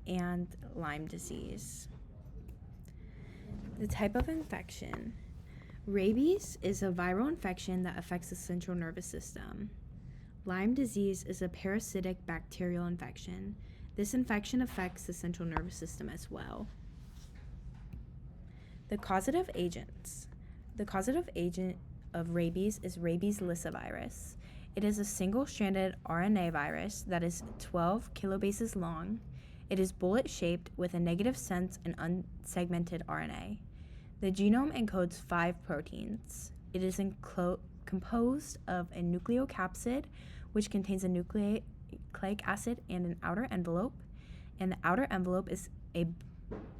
and Lyme disease. The type of infection. Rabies is a viral infection that affects the central nervous system. Lyme disease is a parasitic bacterial infection. This infection affects the central nervous system as well. The causative agents. The causative agent of rabies is rabies lyssavirus. It is a single-stranded RNA virus that is 12 kilobases long. It is bullet-shaped with a negative sense and unsegmented RNA. The genome encodes 5 proteins. It is composed of a nucleocapsid, which contains a nucleic acid and an outer envelope, and the outer envelope is a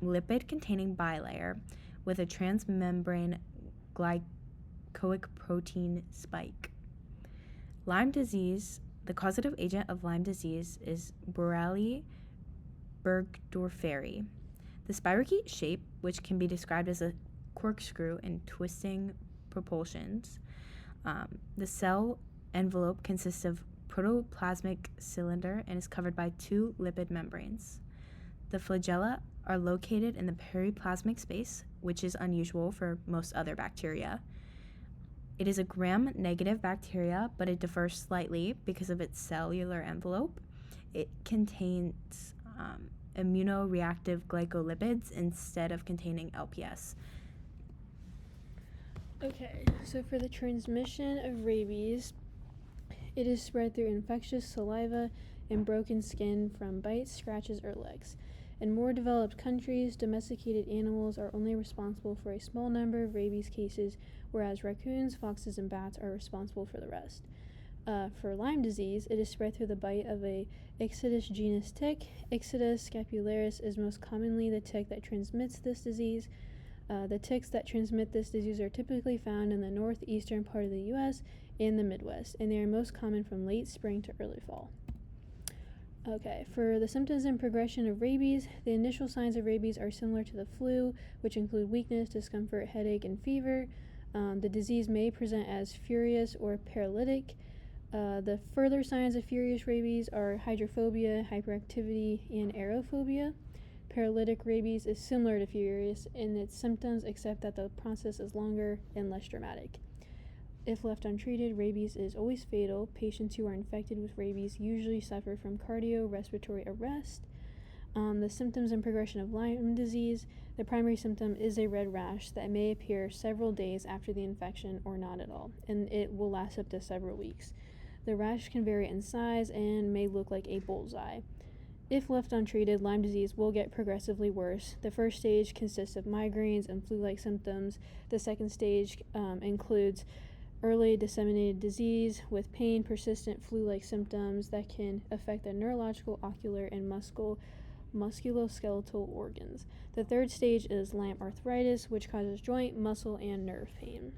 lipid-containing bilayer with a transmembrane glycoic protein spike. Lyme disease, the causative agent of Lyme disease is Borrelia burgdorferi. The spirochete shape, which can be described as a corkscrew in twisting proportions. The cell envelope consists of protoplasmic cylinder and is covered by 2 lipid membranes. The flagella are located in the periplasmic space, which is unusual for most other bacteria. It is a gram-negative bacteria, but it differs slightly because of its cellular envelope. It contains immunoreactive glycolipids instead of containing LPS. Okay, so for the transmission of rabies, it is spread through infectious saliva and broken skin from bites, scratches, or licks. In more developed countries, domesticated animals are only responsible for a small number of rabies cases, whereas raccoons, foxes, and bats are responsible for the rest. For Lyme disease, it is spread through the bite of a Ixodes genus tick. Ixodes scapularis is most commonly the tick that transmits this disease. The ticks that transmit this disease are typically found in the northeastern part of the U.S. and the Midwest, and they are most common from late spring to early fall. Okay, for the symptoms and progression of rabies, the initial signs of rabies are similar to the flu, which include weakness, discomfort, headache, and fever. The disease may present as furious or paralytic. The further signs of furious rabies are hydrophobia, hyperactivity, and aerophobia. Paralytic rabies is similar to furious in its symptoms, except that the process is longer and less dramatic. If left untreated, rabies is always fatal. Patients who are infected with rabies usually suffer from cardiorespiratory arrest. The symptoms and progression of Lyme disease, the primary symptom is a red rash that may appear several days after the infection or not at all, and it will last up to several weeks. The rash can vary in size and may look like a bullseye. If left untreated, Lyme disease will get progressively worse. The first stage consists of migraines and flu-like symptoms. The second stage includes early disseminated disease with pain, persistent flu-like symptoms that can affect the neurological, ocular, and musculoskeletal organs. The third stage is Lyme arthritis, which causes joint, muscle, and nerve pain.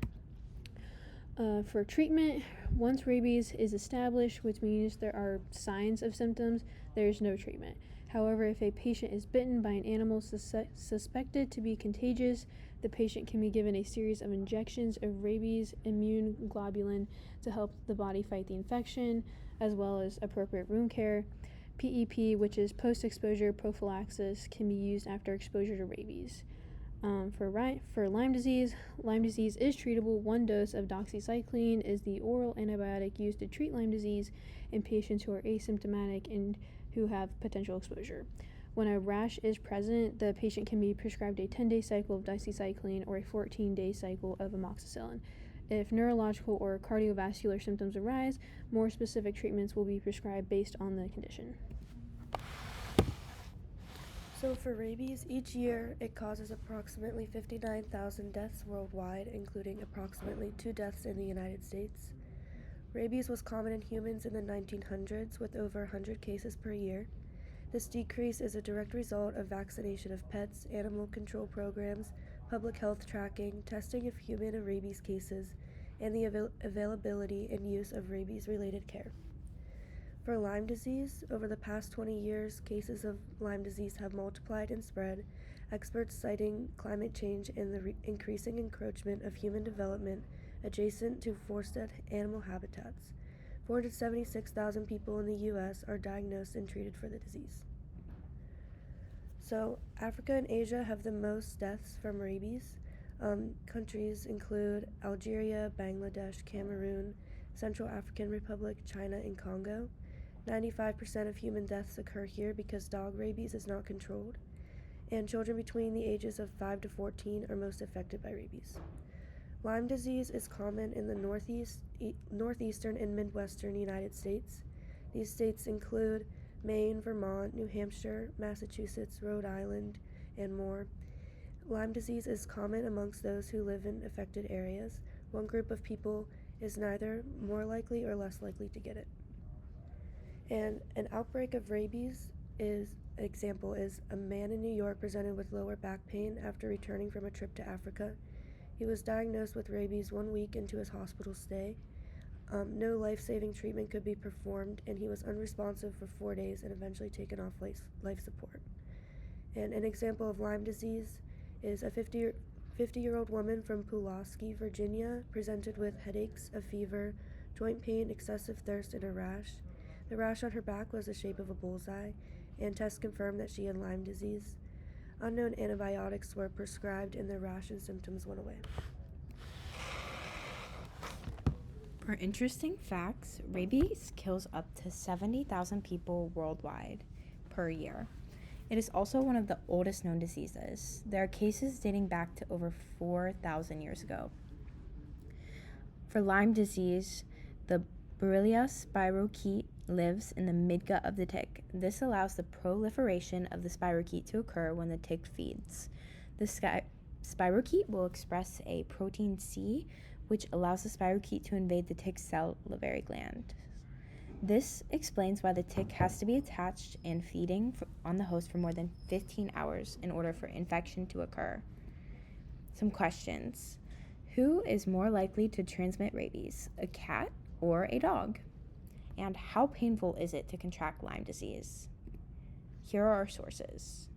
For treatment, once rabies is established, which means there are signs of symptoms, there is no treatment. However, if a patient is bitten by an animal suspected to be contagious, the patient can be given a series of injections of rabies immune globulin to help the body fight the infection, as well as appropriate wound care. PEP, which is post-exposure prophylaxis, can be used after exposure to rabies. For Lyme disease is treatable. 1 dose of doxycycline is the oral antibiotic used to treat Lyme disease in patients who are asymptomatic and who have potential exposure. When a rash is present, the patient can be prescribed a 10-day cycle of doxycycline or a 14-day cycle of amoxicillin. If neurological or cardiovascular symptoms arise, more specific treatments will be prescribed based on the condition. So for rabies, each year it causes approximately 59,000 deaths worldwide, including approximately 2 deaths in the United States. Rabies was common in humans in the 1900s with over 100 cases per year. This decrease is a direct result of vaccination of pets, animal control programs, public health tracking, testing of human and rabies cases, and the availability and use of rabies-related care. For Lyme disease, over the past 20 years, cases of Lyme disease have multiplied and spread, experts citing climate change and the increasing encroachment of human development adjacent to forested animal habitats. 476,000 people in the U.S. are diagnosed and treated for the disease. So, Africa and Asia have the most deaths from rabies. Countries include Algeria, Bangladesh, Cameroon, Central African Republic, China, and Congo. 95% of human deaths occur here because dog rabies is not controlled, and children between the ages of 5 to 14 are most affected by rabies. Lyme disease is common in the northeastern and midwestern United States. These states include Maine, Vermont, New Hampshire, Massachusetts, Rhode Island, and more. Lyme disease is common amongst those who live in affected areas. One group of people is neither more likely or less likely to get it. And an outbreak of rabies example is a man in New York presented with lower back pain after returning from a trip to Africa. He was diagnosed with rabies 1 week into his hospital stay. No life-saving treatment could be performed, and he was unresponsive for 4 days and eventually taken off life support. And an example of Lyme disease is a 50-year-old woman from Pulaski, Virginia, presented with headaches, a fever, joint pain, excessive thirst, and a rash. The rash on her back was the shape of a bullseye, and tests confirmed that she had Lyme disease. Unknown antibiotics were prescribed, and the rash and symptoms went away. For interesting facts, rabies kills up to 70,000 people worldwide per year. It is also one of the oldest known diseases. There are cases dating back to over 4,000 years ago. For Lyme disease, the Borrelia spirochete lives in the midgut of the tick. This allows the proliferation of the spirochete to occur when the tick feeds. The spirochete will express a protein C, which allows the spirochete to invade the tick's salivary gland. This explains why the tick has to be attached and feeding on the host for more than 15 hours in order for infection to occur. Some questions. Who is more likely to transmit rabies, a cat or a dog? And how painful is it to contract Lyme disease? Here are our sources.